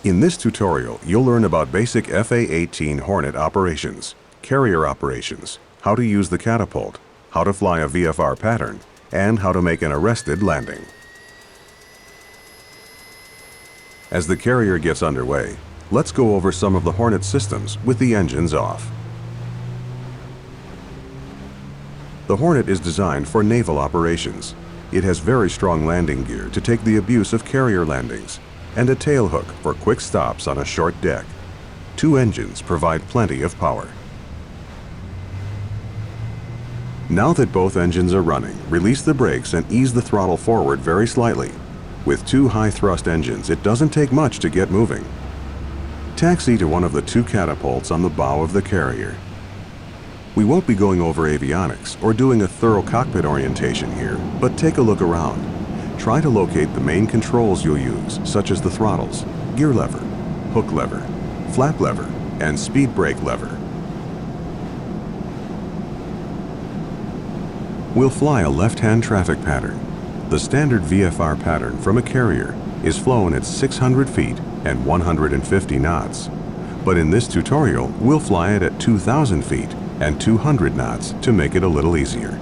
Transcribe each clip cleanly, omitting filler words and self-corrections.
In this tutorial, you'll learn about basic F18 Hornet operations, carrier operations, how to use the catapult, how to fly a VFR pattern, and how to make an arrested landing. As the carrier gets underway, let's go over some of the Hornet systems with the engines off. The Hornet is designed for naval operations. It has very strong landing gear to take the abuse of carrier landings, and a tailhook for quick stops on a short deck. 2 engines provide plenty of power. Now that both engines are running, release the brakes and ease the throttle forward very slightly. With 2 high-thrust engines, it doesn't take much to get moving. Taxi to one of the 2 catapults on the bow of the carrier. We won't be going over avionics or doing a thorough cockpit orientation here, but take a look around. Try to locate the main controls you'll use, such as the throttles, gear lever, hook lever, flap lever, and speed brake lever. We'll fly a left-hand traffic pattern. The standard VFR pattern from a carrier is flown at 600 feet and 150 knots. But in this tutorial, we'll fly it at 2,000 feet and 200 knots to make it a little easier.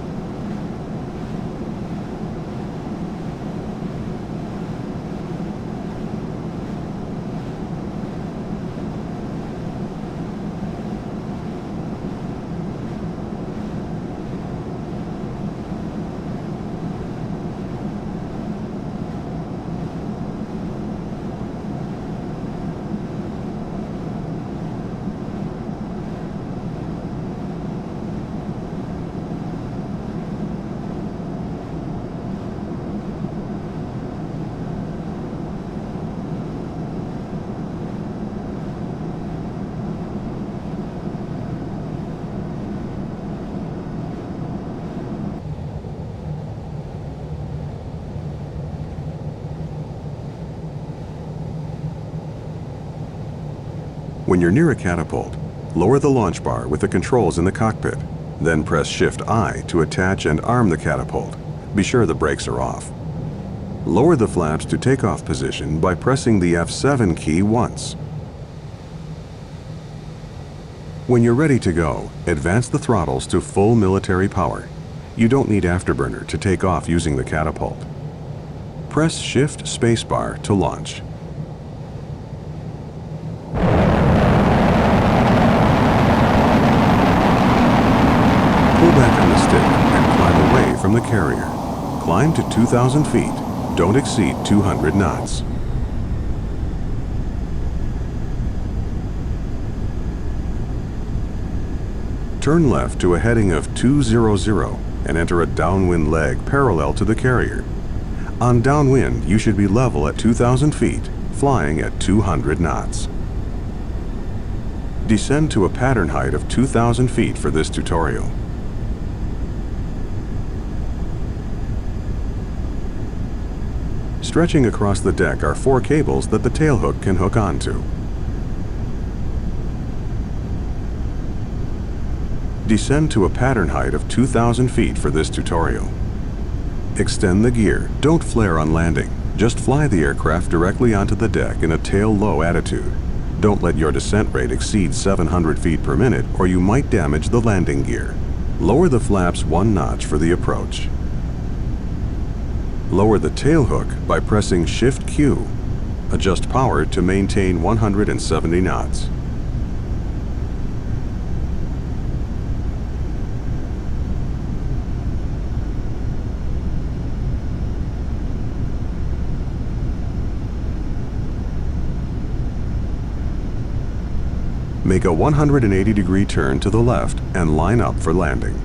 When you're near a catapult, lower the launch bar with the controls in the cockpit. Then press Shift-I to attach and arm the catapult. Be sure the brakes are off. Lower the flaps to takeoff position by pressing the F7 key once. When you're ready to go, advance the throttles to full military power. You don't need afterburner to take off using the catapult. Press Shift-Spacebar to launch. Pull back on the stick and climb away from the carrier. Climb to 2,000 feet. Don't exceed 200 knots. Turn left to a heading of 200 and enter a downwind leg parallel to the carrier. On downwind, you should be level at 2,000 feet, flying at 200 knots. Descend to a pattern height of 2,000 feet for this tutorial. Stretching across the deck are 4 cables that the tailhook can hook onto. Descend to a pattern height of 2,000 feet for this tutorial. Extend the gear. Don't flare on landing. Just fly the aircraft directly onto the deck in a tail-low attitude. Don't let your descent rate exceed 700 feet per minute or you might damage the landing gear. Lower the flaps 1 notch for the approach. Lower the tailhook by pressing Shift-Q. Adjust power to maintain 170 knots. Make a 180-degree turn to the left and line up for landing.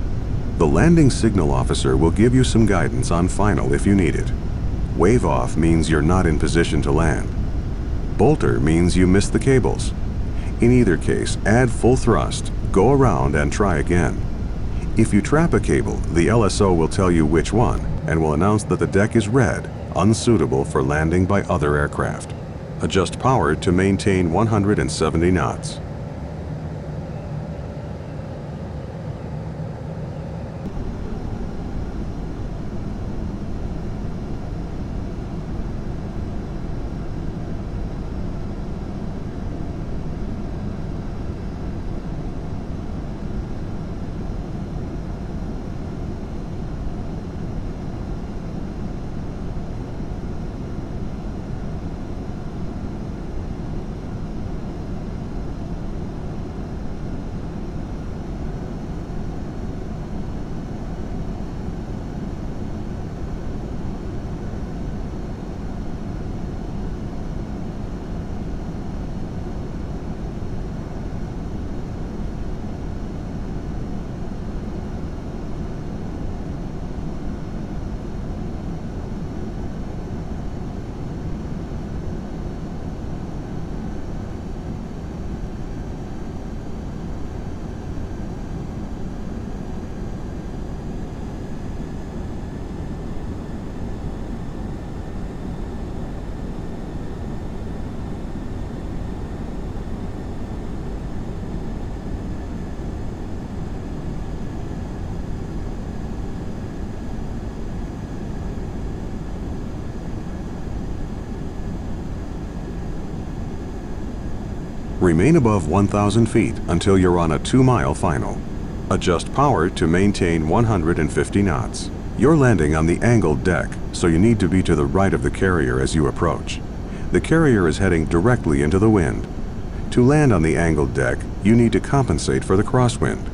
The landing signal officer will give you some guidance on final if you need it. Wave off means you're not in position to land. Bolter means you missed the cables. In either case, add full thrust, go around and try again. If you trap a cable, the LSO will tell you which one and will announce that the deck is red, unsuitable for landing by other aircraft. Adjust power to maintain 170 knots. Remain above 1,000 feet until you're on a 2-mile final. Adjust power to maintain 150 knots. You're landing on the angled deck, so you need to be to the right of the carrier as you approach. The carrier is heading directly into the wind. To land on the angled deck, you need to compensate for the crosswind.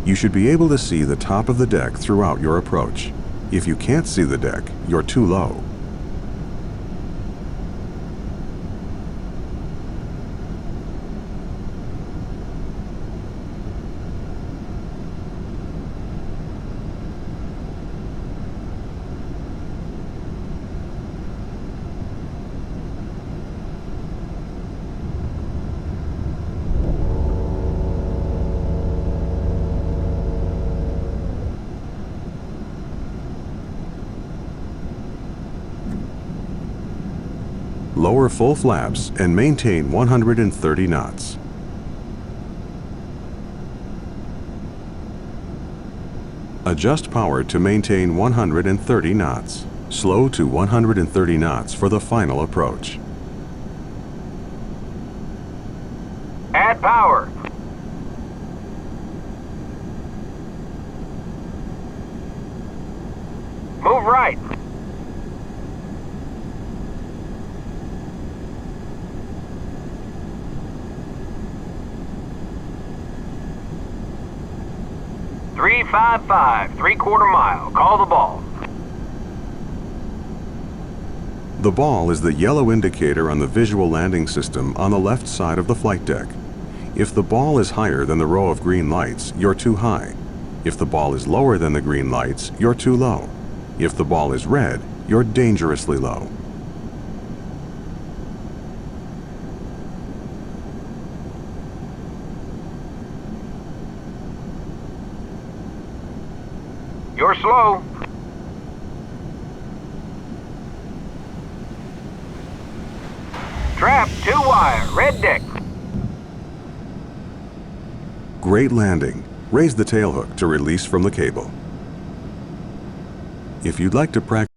You should be able to see the top of the deck throughout your approach. If you can't see the deck, you're too low. Lower full flaps and maintain 130 knots. Adjust power to maintain 130 knots. Slow to 130 knots for the final approach. Add power. Move right. .355, 3/4 mile. Call the ball. The ball is the yellow indicator on the visual landing system on the left side of the flight deck. If the ball is higher than the row of green lights, you're too high. If the ball is lower than the green lights, you're too low. If the ball is red, you're dangerously low. You're slow. Trap, 2-wire, red deck. Great landing. Raise the tailhook to release from the cable. If you'd like to practice